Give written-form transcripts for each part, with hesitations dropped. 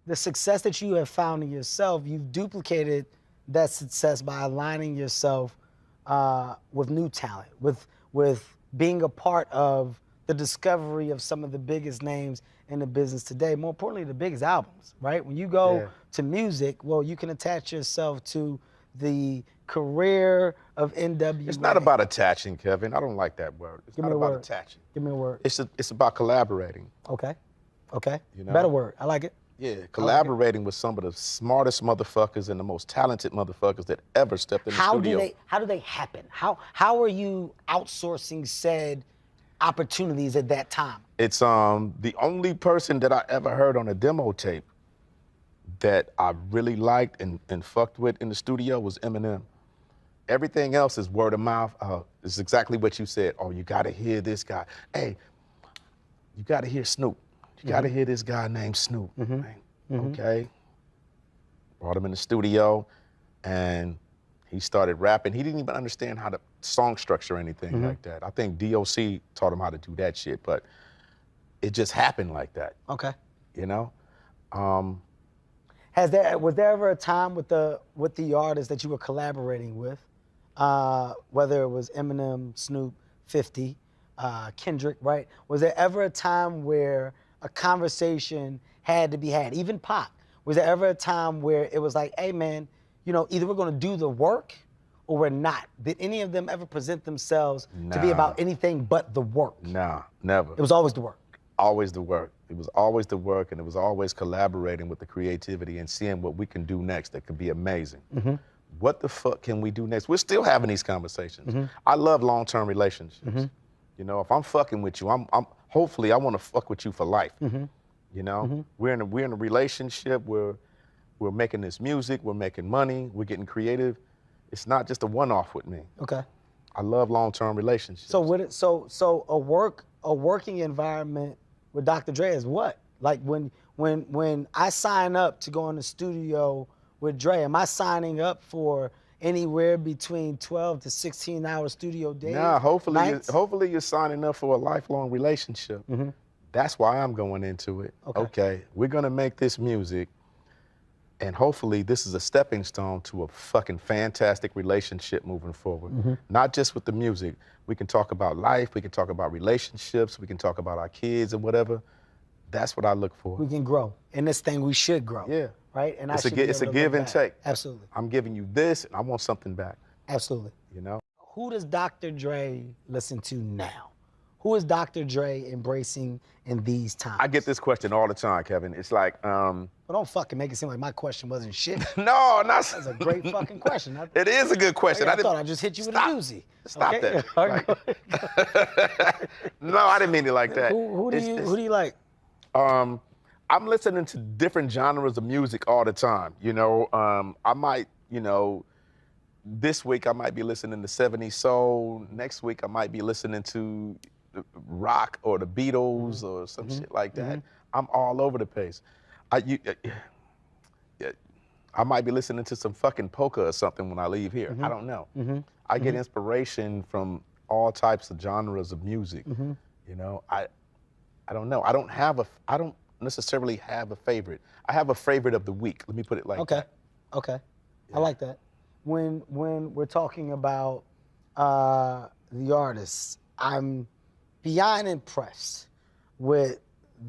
the success that you have found in yourself, you've duplicated that success by aligning yourself with new talent, with being a part of the discovery of some of the biggest names in the business today. More importantly, the biggest albums, right? When you go to music, well, you can attach yourself to the career of NWA. It's not about attaching, Kevin. I don't like that word. It's not about attaching. Give me a word. It's about collaborating. Okay. Okay. You know? Better word. I like it. Yeah, collaborating with some of the smartest motherfuckers and the most talented motherfuckers that ever stepped in the studio. How do they happen? How are you outsourcing said opportunities at that time? It's the only person that I ever heard on a demo tape that I really liked and fucked with in the studio was Eminem. Everything else is word of mouth. It's exactly what you said. Oh, you gotta hear this guy. Hey, you gotta hear Snoop. You gotta hear this guy named Snoop. Okay. Brought him in the studio and he started rapping. He didn't even understand how to song structure or anything like that. I think DOC taught him how to do that shit, but it just happened like that. Okay. You know? Was there ever a time with the artists that you were collaborating with, whether it was Eminem, Snoop, 50, Kendrick, right? Was there ever a time where a conversation had to be had, even Pac? Was there ever a time where it was like, hey man, you know, either we're gonna do the work or we're not? Did any of them ever present themselves to be about anything but the work? Nah, never. It was always the work. Always the work. It was always the work, and it was always collaborating with the creativity and seeing what we can do next that could be amazing. What the fuck can we do next? We're still having these conversations. I love long-term relationships. You know, if I'm fucking with you, I'm hopefully I want to fuck with you for life. You know, we're in a relationship. We're making this music. We're making money. We're getting creative. It's not just a one-off with me. Okay. I love long-term relationships. So a working environment with Dr. Dre is what? Like when I sign up to go in the studio with Dre, am I signing up for anywhere between 12 to 16-hour studio days? Nah, hopefully you're signing up for a lifelong relationship. That's why I'm going into it. Okay, we're gonna make this music, and hopefully this is a stepping stone to a fucking fantastic relationship moving forward. Not just with the music. We can talk about life, we can talk about relationships, we can talk about our kids and whatever. That's what I look for. We can grow. In this thing, we should grow. Yeah. Right? And it's a give and take. Absolutely. I'm giving you this, and I want something back. Absolutely. You know? Who does Dr. Dre listen to now? Who is Dr. Dre embracing in these times? I get this question all the time, Kevin. It's like, Well, don't fucking make it seem like my question wasn't shit. No, not. That's a great fucking question. It is a good question. I thought I just hit you with a doozy. Stop that. No, I didn't mean it like that. Who do you like? I'm listening to different genres of music all the time. You know, I might, you know, this week I might be listening to 70s soul. Next week I might be listening to rock or the Beatles or some shit like that. I'm all over the place. I might be listening to some fucking polka or something when I leave here. I don't know. I get inspiration from all types of genres of music. You know, I don't know. I don't necessarily have a favorite. I have a favorite of the week. Let me put it like that. Okay. I like that. When we're talking about the artists, I'm beyond impressed with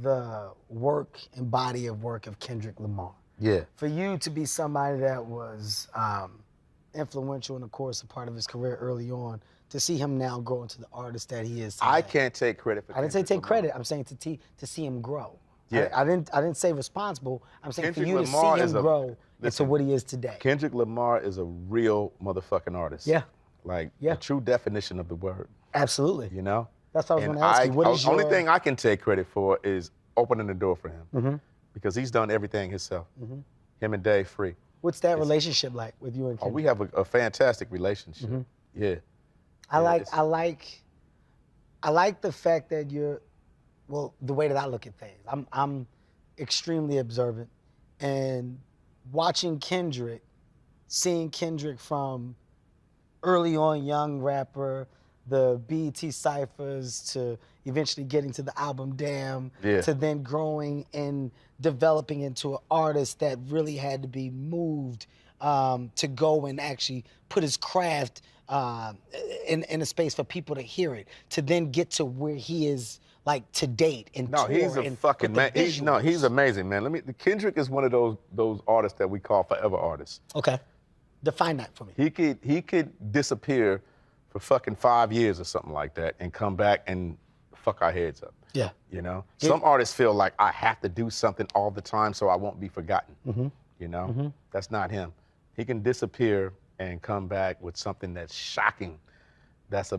the work and body of work of Kendrick Lamar. Yeah. For you to be somebody that was influential and, of course, a part of his career early on, to see him now grow into the artist that he is today. I can't take credit for I didn't say take credit. I'm saying to see him grow. Yeah. I didn't say responsible. I'm saying Kendrick for you Lamar to see him grow into what he is today. Kendrick Lamar is a real motherfucking artist. Yeah. Like the true definition of the word. Absolutely. You know? That's what I was going to ask you. What is the only thing I can take credit for is opening the door for him. Because he's done everything himself. Him and Dave Free. What's that relationship like with you and Kendrick? Oh, we have a fantastic relationship. Yeah. I like the fact that you're, well, the way that I look at things. I'm extremely observant, and watching Kendrick, seeing Kendrick from early on young rapper, the BET ciphers to eventually getting to the album Damn, Yeah. to then growing and developing into an artist that really had to be moved to go and actually put his craft in a space for people to hear it, to then get to where he is like to date and No, tour he's a and fucking with the man. visuals. He's amazing, man. Kendrick is one of those artists that we call forever artists. Okay, define that for me. He could disappear for fucking 5 years or something like that and come back and fuck our heads up. Yeah. You know? Yeah. Some artists feel like I have to do something all the time so I won't be forgotten. You know? That's not him. He can disappear and come back with something that's shocking, that's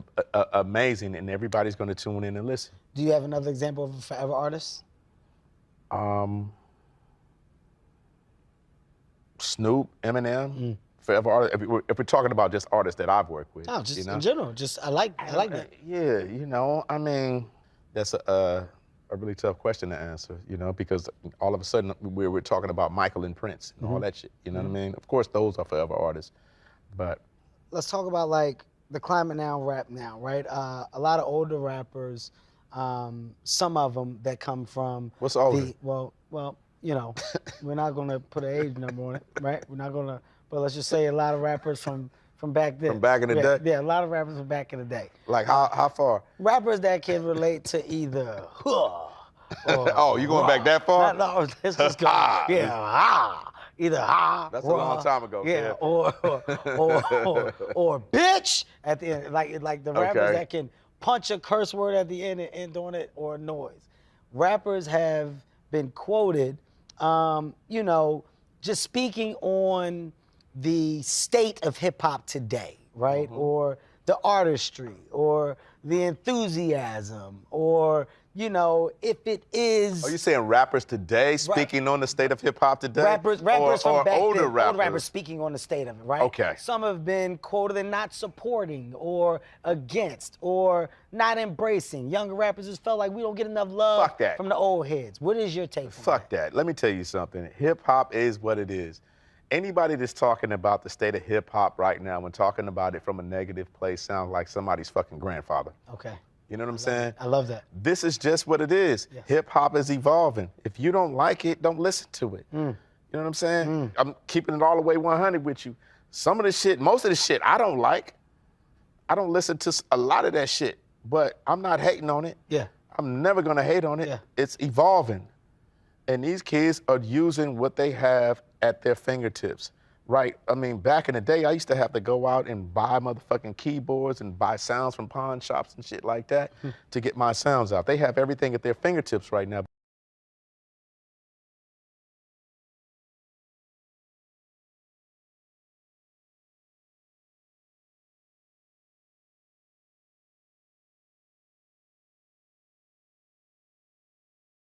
amazing, and everybody's gonna tune in and listen. Do you have another example of a forever artist? Snoop, Eminem, forever artist. If we're talking about just artists that I've worked with. No, just you know? in general. Just I like that. Yeah, you know, I mean, that's a really tough question to answer, you know, because all of a sudden we're talking about Michael and Prince and all that shit. You know what I mean? Of course, those are forever artists, but let's talk about like the climate now, rap now, right? A lot of older rappers, some of them that come from What's older? Well, you know, we're not gonna put an age number on it, right? We're not gonna, but let's just say a lot of rappers from back then. From back in the day? Yeah, a lot of rappers from back in the day. Like how far? Rappers that can relate to either or Oh, you going back that far? No, let's just go. Yeah, either That's a long time ago. Yeah, kid. or bitch at the end, like the rappers Okay. that can punch a curse word at the end and end on it, or noise. Rappers have been quoted, you know, just speaking on the state of hip hop today, right? Or the artistry, or the enthusiasm, or, you know, if it is. Are you saying rappers today speaking on the state of hip hop today? Rappers or from back older then, rappers? old rappers speaking on the state of it, right? Okay. Some have been quoted and not supporting or against or not embracing. Younger rappers just felt like we don't get enough love Fuck that. from the old heads. What is your take on Fuck that. Let me tell you something. Hip hop is what it is. Anybody that's talking about the state of hip hop right now, when talking about it from a negative place, sounds like somebody's fucking grandfather. Okay. You know what I'm saying? I love that. This is just what it is. Yes. Hip hop is evolving. If you don't like it, don't listen to it. You know what I'm saying? I'm keeping it all the way 100 with you. Some of the shit, most of the shit I don't like. I don't listen to a lot of that shit, but I'm not hating on it. Yeah. I'm never gonna hate on it. Yeah. It's evolving. And these kids are using what they have at their fingertips, right? I mean, back in the day, I used to have to go out and buy motherfucking keyboards and buy sounds from pawn shops and shit like that to get my sounds out. They have everything at their fingertips right now.